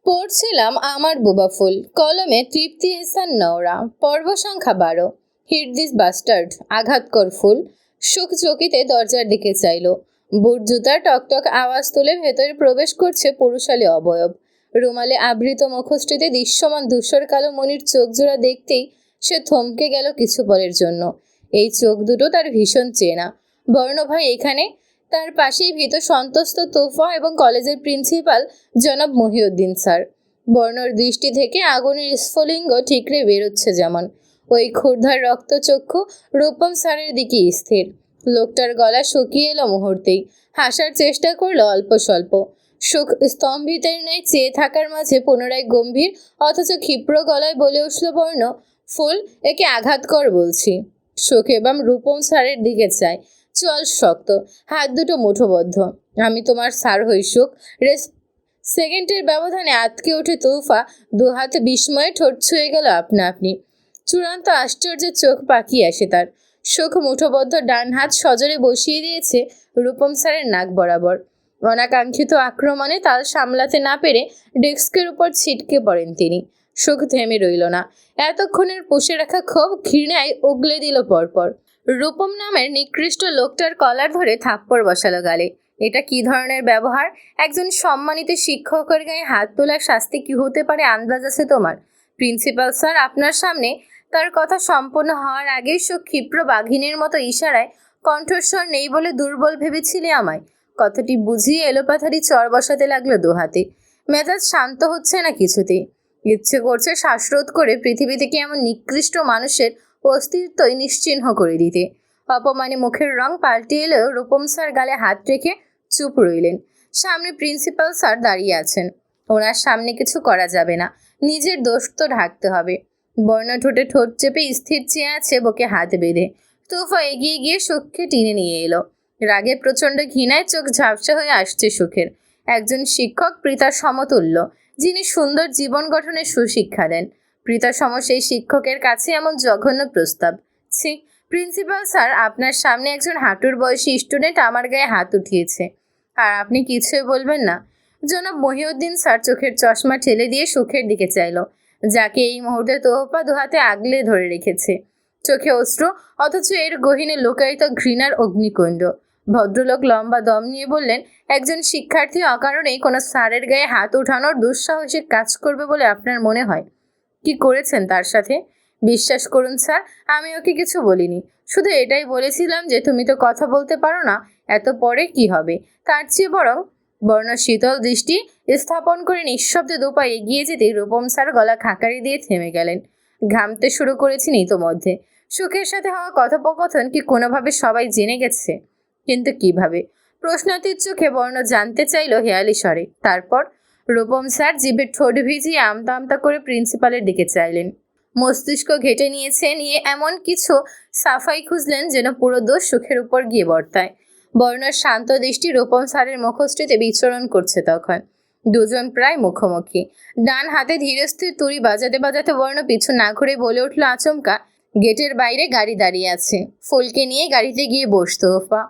পড়ছিলাম আমার বোবা ফুল, কলমে তৃপ্তি এহসান নওরা, পর্ব সংখ্যা 12। Hit this bastard. আঘাত কর ফুল। সুখ চকিতে দরজার দিকে চাইল। বুট জুতার টকটক আওয়াজ তুলে ভেতরে প্রবেশ করছে পুরুষালী অবয়ব। রুমালে আবৃত মুখশ্রীতে দৃশ্যমান ধূসর কালো মনির চোখ জোড়া দেখতেই সে থমকে গেল কিছু পরের জন্য। এই চোখ দুটো তার ভীষণ চেনা। বর্ণভাই এখানে। তার পাশেই ভীত সন্তস্ত তোফা এবং কলেজের প্রিন্সিপাল জনাব মহিউদ্দিন স্যার। বর্ণর দৃষ্টি থেকে আগুনের স্ফুলিঙ্গ ঠিকরে বেরোচ্ছে যেমন। ওই ক্ষুরধার রক্তচক্ষু রূপম স্যারের দিকে স্থির। লোকটার গলা শুকিয়ে এলো মুহূর্তেই। হাসার চেষ্টা করলো অল্প স্বল্প। সুখ স্তম্ভিতের ন্যায় চেয়ে থাকার মাঝে পুনরায় গম্ভীর অথচ ক্ষিপ্র গলায় বলে উঠল বর্ণ, ফুল, একে আঘাত কর বলছি। সুখ এবং রূপম স্যারের দিকে চায়। চল শক্ত, হাত দুটো মুঠোবদ্ধ। আমি তোমার স্যার হই সুখ। সেকেন্ডের ব্যবধানে আটকে ওঠে তৌফা। দু হাতে বিস্ময়ে ঠোঁট ছুঁয়ে গেল আপনা আপনি। চূড়ান্ত আশ্চর্যের চোখ পাকিয়ে আসে তার। সুখ মুঠোবদ্ধ ডান হাত সজোরে বসিয়ে দিয়েছে রূপম স্যারের নাক বরাবর। অনাকাঙ্ক্ষিত আক্রমণে তাল সামলাতে না পেরে ডেস্কের উপর ছিটকে পড়েন তিনি। সুখ থেমে রইল না। এতক্ষণের পুষে রাখা ক্ষোভ ঘৃণায় উগলে দিল পরপর। রূপম নামের নিকৃষ্ট লোকটার কলার ধরে থাপ্পড় বসালো গালে। এটা কি ধরনের ব্যবহার? একজন সম্মানিত শিক্ষকের গায়ে হাত তোলার শাস্তি কি হতে পারে আন্দাজ আছে তোমার? প্রিন্সিপাল স্যার আপনার সামনে। তার কথা সম্পূর্ণ হওয়ার আগেই সুখ ক্ষিপ্র বাঘিনীর মতো ইশারায়, কণ্ঠস্বর নেই বলে দুর্বল ভেবেছিলে আমায়। কথাটি বুঝিয়ে এলোপাথারি চর বসাতে লাগলো দুহাতে। মেজাজ শান্ত হচ্ছে না কিছুতেই। ইচ্ছে করছে শ্বাসরোধ করে পৃথিবী থেকে এমন নিকৃষ্ট মানুষের অস্তিত্বই নিশ্চিহ্ন করে দিতে। অপমানে মুখের রং পাল্টে এলেও রূপম স্যার গালে হাত রেখে চুপ রইলেন। সামনে প্রিন্সিপাল স্যার দাঁড়িয়ে আছেন। ওনার সামনে কিছু করা যাবে না। নিজের দোষ তো ঢাকতে হবে। বর্ণ ঠোঁটে ঠোঁট চেপে স্থির চেয়ে আছে বুকে হাত বেঁধে। তোফা এগিয়ে গিয়ে সুখকে টেনে নিয়ে এলো। রাগে প্রচণ্ড ঘৃণায় চোখ ঝাপসা হয়ে আসছে সুখের। একজন শিক্ষক পিতার সমতুল্য, যিনি সুন্দর জীবন গঠনের সুশিক্ষা দেন। পিতাসম সেই শিক্ষকের কাছে এমন জঘন্য প্রস্তাব। ছি, প্রিন্সিপাল স্যার, আপনার সামনে একজন হাঁটুর বয়সী স্টুডেন্ট আমার গায়ে হাত উঠিয়েছে, আর আপনি কিছুই বলবেন না? জনাব মহিউদ্দিন স্যার চোখের চশমা ঠেলে দিয়ে সুখের দিকে চাইল, যাকে এই মুহূর্তে তোহফা দুহাতে আগলে ধরে রেখেছে। চোখে অশ্রু, অথচ এর গহীনে লুকায়িত ঘৃণার অগ্নিকুণ্ড। ভদ্রলোক লম্বা দম নিয়ে বললেন, একজন শিক্ষার্থী অকারণেই কোনো স্যারের গায়ে হাত ওঠানোর দুঃসাহসিক কাজ করবে বলে আপনার মনে হয়? কি করেছেন তার সাথে? বিশ্বাস করুন স্যার, আমি ওকে কিছু বলিনি। শুধু এটাই বলেছিলাম যে তুমি তো কথা বলতে পারো না, এত পরে কি হবে। তার চেয়ে বরং বর্ণ শীতল দৃষ্টি স্থাপন করে নিঃশব্দে দুপা এগিয়ে যেতে রূপম স্যার গলা খাকারি দিয়ে থেমে গেলেন। ঘামতে শুরু করেছেন ইতোমধ্যে। সুখের সাথে হওয়া কথোপকথন কি কোনোভাবে সবাই জেনে গেছে? কিন্তু কিভাবে? প্রশ্নাতীত চোখে বর্ণ জানতে চাইল হেয়ালি স্বরে। তারপর রূপম স্যার জিভের ঠোঁট ভিজিয়ে আমতা আমতা করে প্রিন্সিপালের দিকে চাইলেন। মস্তিষ্ক ঘেটে নিয়ে এমন কিছু সাফাই খুঁজলেন যেন পুরো দোষ সুখের উপর গিয়ে বর্তায়। বর্ণর শান্ত দৃষ্টি রূপম স্যারের মুখশ্রীতে বিচরণ করছে তখন। দুজন প্রায় মুখোমুখি। ডান হাতে ধীরস্থির তুড়ি বাজাতে বাজাতে বর্ণ পিছু না ঘুরে বলে উঠল আচমকা, গেটের বাইরে গাড়ি দাঁড়িয়ে আছে, ফুলকে নিয়ে গাড়িতে গিয়ে বসতো ওফা।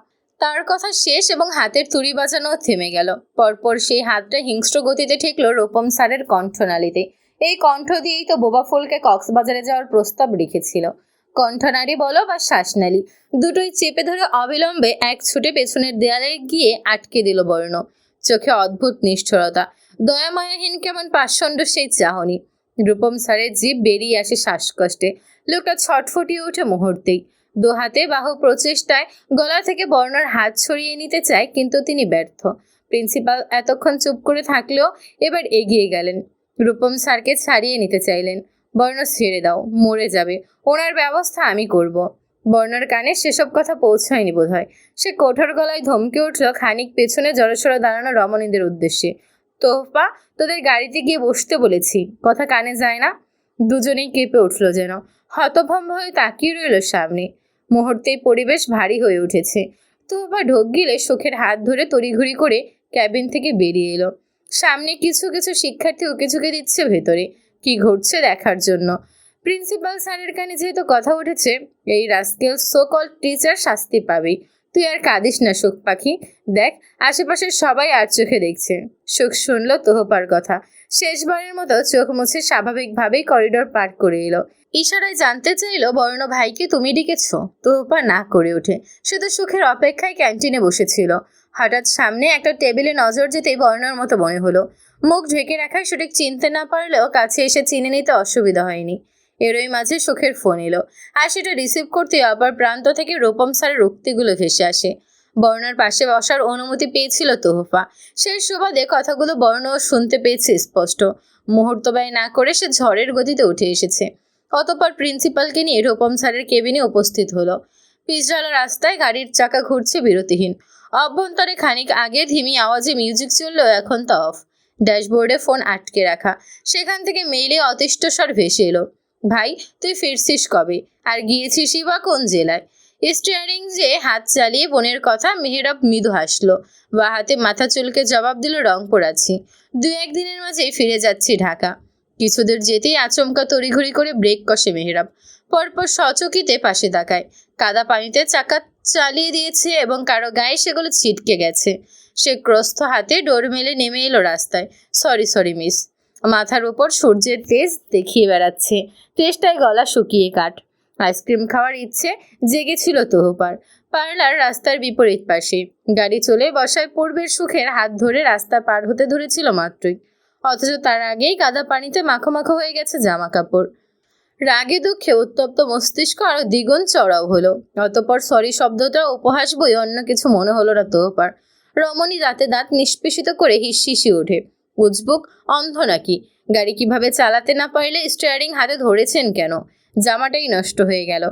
তার কথা শেষ এবং হাতের তুড়ি বাজানো থেমে গেল। পরপর সেই হাতটা হিংস্র গতিতে ঠেকল রূপম স্যারের কণ্ঠনালীতে। এই কণ্ঠ দিয়েই তো বোবা ফুলকে কক্সবাজারে যাওয়ার প্রস্তাব রেখেছিল। কণ্ঠনালী বলো বা শ্বাসনালী, দুটোই চেপে ধরে অবিলম্বে এক ছুটে পেছনের দেয়ালে গিয়ে আটকে দিল বর্ণ। চোখে অদ্ভুত নিষ্ঠুরতা, দয়ামায়াহীন কেমন পাষণ্ড সেই চাহনি। রূপম স্যারের জিভ বেরিয়ে আসে শ্বাসকষ্টে। লোকটা ছটফটিয়ে ওঠে মুহূর্তেই। দু হাতে বাহু প্রচেষ্টায় গলা থেকে বর্ণর হাত ছড়িয়ে নিতে চায়, কিন্তু তিনি ব্যর্থ। প্রিন্সিপাল এতক্ষণ চুপ করে থাকলেও এবার এগিয়ে গেলেন। রূপম স্যারকে ছাড়িয়ে নিতে চাইলেন। বর্ণ, ছেড়ে দাও, মরে যাবে, ওনার ব্যবস্থা আমি করব। বর্ণর কানে সেসব কথা পৌঁছায়নি বোধহয়। সে কঠোর গলায় ধমকে উঠল খানিক পেছনে জড়সড় দাঁড়ানো রমণীদের উদ্দেশ্যে, তোহফা, তোদের গাড়িতে গিয়ে বসতে বলেছি, কথা কানে যায় না? দুজনেই কেঁপে উঠল যেন। হতভম্ব হয়ে তাকিয়ে রইল সামনে। মুহূর্তেই পরিবেশ ভারী হয়ে উঠেছে। তোহফা ঢোক গিলে সুখের হাত ধরে তড়িঘড়ি করে ক্যাবিন থেকে বেরিয়ে এলো। সামনে কিছু কিছু শিক্ষার্থী উকিঝুঁকে দিচ্ছে ভেতরে, কি ঘটছে দেখার জন্য। প্রিন্সিপাল স্যারের কানে যেহেতু কথা উঠেছে, এই রাস্কেল সো কল্ড টিচার শাস্তি পাবেই। তুই আর কাঁদিস না সুখ পাখি, দেখ আশেপাশের সবাই আর চোখে দেখছে। সুখ শুনল তোহপার কথা, শেষবারের মতো চোখ মুছে স্বাভাবিকভাবেই করিডোর পার করে এলো। ইশারায় জানতে চাইলো বর্ণ ভাইকে তুমি ডেকেছ? তোহপা না করে ওঠে, শুধু সুখের অপেক্ষায় ক্যান্টিনে বসেছিল। হঠাৎ সামনে একটা টেবিলে নজর যেতেই বর্ণর মতো মনে হলো। মুখ ঢেকে রাখায় সঠিক চিনতে না পারলেও কাছে এসে চিনে নিতে অসুবিধা হয়নি। এরই মাঝে সুখের ফোন এলো, আর সেটা রিসিভ করতে অপর প্রান্ত থেকে রূপম স্যারের উক্তিগুলো ভেসে আসে। বর্ণার পাশে বসার অনুমতি পেয়েছিল তোহফা, সেই সুবাদে কথাগুলো বর্ণও শুনতে পেয়েছে স্পষ্ট। মুহূর্ত ব্যয় না করে সে ঝড়ের গতিতে উঠে এসেছে। অতঃপর প্রিন্সিপালকে নিয়ে রূপম স্যারের কেবিনে উপস্থিত হলো। পিচঢালা রাস্তায় গাড়ির চাকা ঘুরছে বিরতিহীন। অভ্যন্তরে খানিক আগে ধিমি আওয়াজে মিউজিক চললেও এখন তা অফ। ড্যাশবোর্ডে ফোন আটকে রাখা, সেখান থেকে মেইলে অতিষ্ঠ স্বর ভেসে এলো, ভাই তুই ফিরছিস কবে, আর গিয়েছিসই বা কোন জেলায়? স্টিয়ারিং যে হাত চালিয়ে বোনের কথা মেহেরাব মৃদু হাসলো, বা হাতে মাথা চুলকে জবাব দিল, রংপুর আছি, 2-1 দিনের মাঝেই ফিরে যাচ্ছি ঢাকা। কিছুদূর যেতেই আচমকা তড়িঘড়ি করে ব্রেক কষে মেহেরাব, পরপর সচকিতে পাশে তাকায়। কাদা পানিতে চাকা চালিয়ে দিয়েছে এবং কারো গায়ে সেগুলো ছিটকে গেছে। সে ক্রস্থ হাতে ডোর মেলে নেমে এলো রাস্তায়। Sorry miss. মাথার উপর সূর্যের তেজ দেখিয়ে বেড়াচ্ছে, তেষ্টায় গলা শুকিয়ে কাঠ। আইসক্রিম খাওয়ার ইচ্ছে জেগেছিল তোহপার। পার্লার রাস্তার বিপরীত পাশে। গাড়ি চলে বসায় পূর্বের সুখের হাত ধরে রাস্তা পার হতে ধরেছিল মাত্রই, অথচ তার আগেই কাদা পানিতে মাখো মাখো হয়ে গেছে জামা কাপড়। রাগে দুঃখে উত্তপ্ত মস্তিষ্ক আরো দ্বিগুণ চড়াও হলো। অতঃপর সরি শব্দটা উপহাস বই অন্য কিছু মনে হলো না তোহপার। রমণী দাঁতে দাঁত নিষ্পেষিত করে হিসিসি ওঠে, উজবুক, অন্ধ নাকি? গাড়ি কিভাবে চালাতে না পারলে স্টিয়ারিং হাতে ধরেছেন কেন? জামাটাই নষ্ট হয়ে গেল।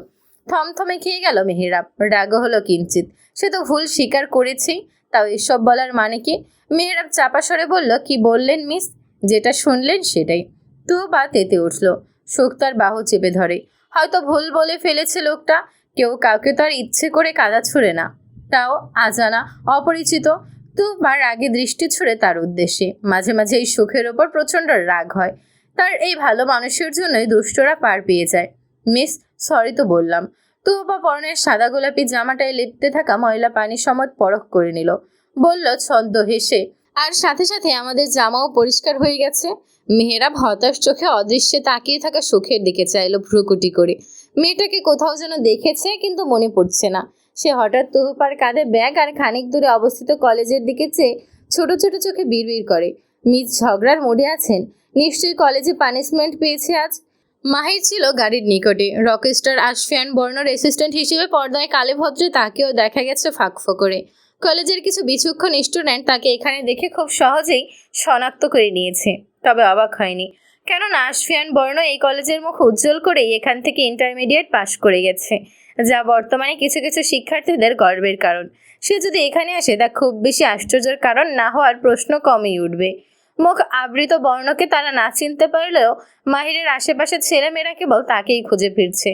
থমথমে খেয়ে গেল মেহেরাব। রাগ হলো কিঞ্চিত, সে তো ভুল স্বীকার করেছেই, তাও এসব বলার মানে কি? মেহেরাব চাপা স্বরে বলল, কি বললেন মিস? যেটা শুনলেন সেটাই। তো বা তেতে উঠল। সুখ তার বাহু চেপে ধরে, হয়তো ভুল বলে ফেলেছে লোকটা। কেউ কাউকে তার ইচ্ছে করে কাদা ছুড়ে না, তাও আজানা অপরিচিত। তো বার আগে দৃষ্টি ছুড়ে তার উদ্দেশ্যে। মাঝে মাঝে এই সুখের ওপর প্রচণ্ড রাগ হয়। তার এই ভালো মানুষের জন্যই দুষ্টরা পার পেয়ে যায়। মিস, সরি তো বললাম। তো বা পরনের সাদা গোলাপি জামাটায় লেপতে থাকা ময়লা পানি সমত পরখ করে নিল। বলল ছন্দ হেসে, আর সাথে সাথে আমাদের জামাও পরিষ্কার হয়ে গেছে। মেহেরাব হতাশ চোখে অদৃশ্যে তাকিয়ে থাকা সুখের দিকে চাইল ভ্রুকুটি করে। মেয়েটাকে কোথাও যেন দেখেছে, কিন্তু মনে পড়ছে না। সে হঠাৎ তোহপার কাঁধে ব্যাগ আর খানিক দূরে অবস্থিত কলেজের দিকে চেয়ে ছোট ছোট চোখে বিড়বিড় করে, মিস ঝগড়ার মোড়ে আছেন? নিশ্চয়ই কলেজে পানিশমেন্ট পেয়েছে আজ। মাহির ছিল গাড়ির নিকটে। রকস্টার আশফিয়ান বর্ণর অ্যাসিস্ট্যান্ট হিসেবে পর্দায় কালে ভদ্রে তাকেও দেখা গেছে ফাঁকফোকরে। কলেজের কিছু বিচক্ষণ স্টুডেন্ট তাকে এখানে দেখে খুব সহজেই শনাক্ত করে নিয়েছে। তবে অবাক হয়নি, কেননা আশফিয়ান বর্ণ এই কলেজের মুখ উজ্জ্বল করেই এখান থেকে ইন্টারমিডিয়েট পাশ করে গেছে, যা বর্তমানে কিছু কিছু শিক্ষার্থীদের গর্বের কারণ। সে যদি এখানে আসে তা খুব বেশি আশ্চর্যের কারণ না হওয়ার প্রশ্ন কমই উঠবে। মুখ আবৃত বর্ণকে তারা না চিনতে পারলেও মাহিরের আশেপাশের ছেলেমেয়েরা কেবল তাকেই খুঁজে ফিরছে।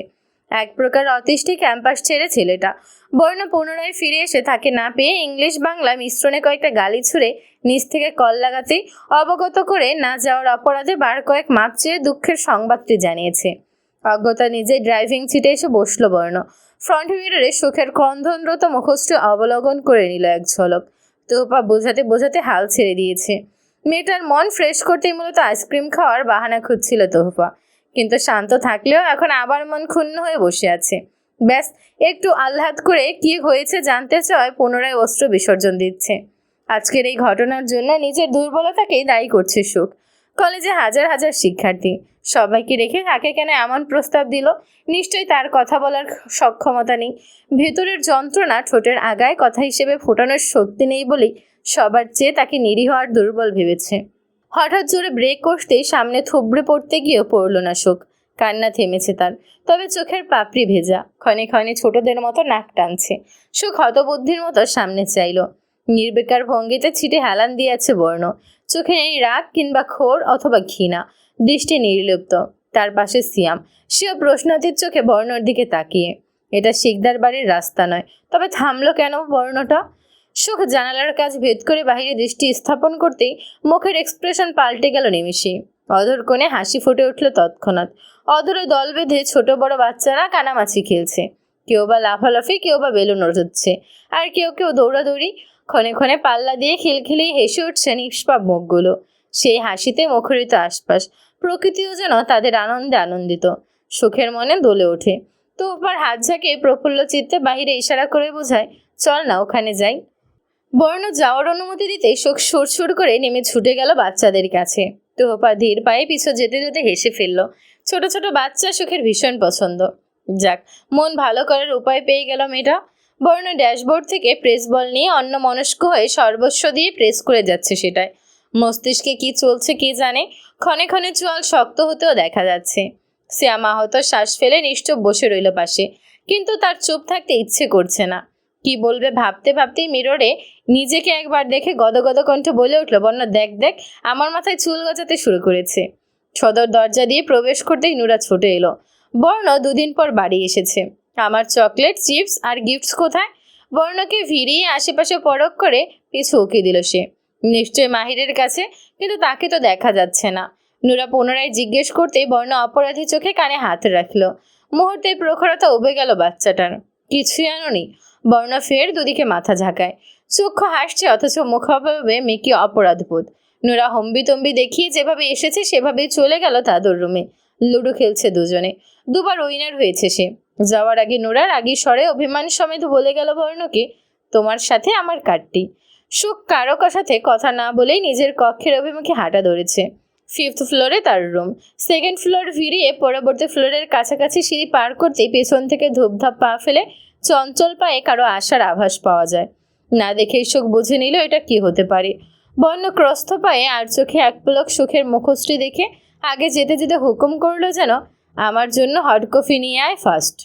এক প্রকার অতিষ্ঠী ক্যাম্পাস ছেড়ে ছেলেটা। বর্ণ পুনরায় ফিরে এসে তাকে না পেয়ে ইংলিশ বাংলা মিশ্রণে কয়েকটা গালি ছুঁড়ে নিচ থেকে কল লাগাতেই অবগত করে না যাওয়ার অপরাধে বার কয়েক মাপ চেয়ে দুঃখের সংবাদটি জানিয়েছে। অজ্ঞতা নিজে ড্রাইভিং সিটে এসে বসলো বর্ণ। ফ্রন্ট মিররে সুখের ক্রন্দনরত মুখশ্রী অবলোকন করে নিল এক ঝলক। তোপা বোঝাতে বোঝাতে হাল ছেড়ে দিয়েছে। মেয়েটার মন ফ্রেশ করতেই মূলত আইসক্রিম খাওয়ার বাহানা খুঁজছিল তোহফা, কিন্তু শান্ত থাকলেও এখন আবার মন ক্ষুণ্ণ হয়ে বসে আছে। ব্যাস একটু আহ্লাদ করে কি হয়েছে জানতে চায় পুনরায় অস্ত্র বিসর্জন দিচ্ছে। আজকের এই ঘটনার জন্য নিজের দুর্বলতাকেই দায়ী করছে সুখ। কলেজে হাজার হাজার শিক্ষার্থী, সবাইকে রেখে তাকে কেন এমন প্রস্তাব দিল? নিশ্চয়ই তার কথা বলার সক্ষমতা নেই। ভেতরের যন্ত্রণা ঠোঁটের আগায় কথা হিসেবে ফোটানোর শক্তি নেই বলেই সবার চেয়ে তাকে নিরীহ আর দুর্বল ভেবেছে। হঠাৎ জোরে ব্রেক কষতেই সামনে থুবড়ে পড়তে গিয়েও পড়ল না সুখ। কান্না থেমেছে তার, তবে চোখের পাপড়ি ভেজা। ক্ষণে ক্ষণে ছোটদের মতো নাক টানছে। সুখ হতবুদ্ধির মতো সামনে চাইল। নির্বিকার ভঙ্গিতে ছিটে হেলান দিয়েছে বর্ণ। চোখে নেই রাগ কিংবা ক্ষোভ অথবা ঘৃণা, দৃষ্টি নির্লিপ্ত। তার পাশে সিয়াম, সেও প্রশ্নাতীত চোখে বর্ণর দিকে তাকিয়ে। এটা শিকদার বাড়ির রাস্তা নয়, তবে থামলো কেন বর্ণটা? সুখ জানালার কাজ ভেদ করে বাহিরে দৃষ্টি স্থাপন করতেই মুখের এক্সপ্রেশন পাল্টে গেল নিমিষেই। অধর কোণে হাসি ফুটে উঠল তৎক্ষণাৎ। অধরে দল বেঁধে ছোট বড় বাচ্চারা কানামাছি খেলছে। কেউ বা লাফালাফি, কেউ বা বেলুন ওঠাচ্ছে, আর কেউ কেউ দৌড়াদৌড়ি। ক্ষণে ক্ষণে পাল্লা দিয়ে খিলখিলিয়ে হেসে উঠছে নিষ্পাপ মুখগুলো। সেই হাসিতে মুখরিত আশপাশ। প্রকৃতিও যেন তাদের আনন্দে আনন্দিত। সুখের মনে দোলে ওঠে। তোপার হাত ঝাঁকে প্রফুল্ল চিত্তে বাহিরে ইশারা করে বোঝায়, চল না ওখানে যাই। বর্ণ যাওয়ার অনুমতি দিতে শোক সুর করে নেমে ছুটে গেল বাচ্চাদের কাছে। তোহপা ধীর পায়ে পিছু যেতে যেতে হেসে ফেলল। ছোট ছোট বাচ্চা সুখের ভীষণ পছন্দ। যাক, মন ভালো করার উপায় পেয়ে গেল মেয়েটা। বর্ণ ড্যাশবোর্ড থেকে প্রেস বল নিয়ে অন্যমনস্ক হয়ে সর্বস্ব দিয়ে প্রেস করে যাচ্ছে সেটায়। মস্তিষ্কে কি চলছে কে জানে। ক্ষণে ক্ষণে চোয়াল শক্ত হতেও দেখা যাচ্ছে। শ্যাম আহত শ্বাস ফেলে নিশ্চুপ বসে রইল পাশে, কিন্তু তার চুপ থাকতে ইচ্ছে করছে না। কি বলবে ভাবতে ভাবতেই মিররে নিজেকে একবার দেখে গদগদ কণ্ঠে বলে উঠল, বর্ণ দেখ দেখ, আমার মাথায় চুল গজাতে শুরু করেছে। সদর দরজা দিয়ে প্রবেশ করতেই নুরা ছুটে এলো। বর্ণ দুদিন পর বাড়ি এসেছে। আমার চকলেট, চিপস আর গিফটস কোথায়? বর্ণকে ভিড়িয়ে আশেপাশে পরখ করে পিছু উকি দিল সে। নিশ্চয় মাহিরের কাছে, কিন্তু তাকে তো দেখা যাচ্ছে না। নুরা পুনরায় জিজ্ঞেস করতেই বর্ণ অপরাধী চোখে কানে হাত রাখলো। মুহূর্তে প্রখরতা উবে গেল বাচ্চাটার। কিছুই আনোনি? বর্ণ ফের দুদিকে মাথা ঝাঁকায়। চক্ষু হাসছে, অথচ মুখাভাবে মেকি অপরাধবোধ। নুরা হম্বিতম্বি দেখিয়ে যেভাবে এসেছে সেভাবেই চলে গেল তাদের রুমে। লুডো খেলছে দুজনে। দুবার উইনার হয়েছে সে। যাওয়ার আগে নুরার আগের স্বরে অভিমান সমেত বলে গেল বর্ণকে, তোমার সাথে আমার কাটটি। সুখ কারো সাথে কথা না বলেই নিজের কক্ষের অভিমুখে হাঁটা ধরেছে। 5th ফ্লোরে তার রুম। 2nd ফ্লোর ভিড়িয়ে পরবর্তী ফ্লোরের কাছাকাছি সিঁড়ি পার করতেই পেছন থেকে ধূপধাপ পা ফেলে চঞ্চল পায়ে কারো আশার আভাস পাওয়া যায়। না দেখেই সুখ বুঝে নিল এটা কি হতে পারে। বর্ণ ক্রস্থ পায়ে আর চোখে এক পলক সুখের মুখশ্রী দেখে আগে যেতে যেতে হুকুম করলো যেন, আমার জন্য হট কফি নিয়ে আয় ফার্স্ট।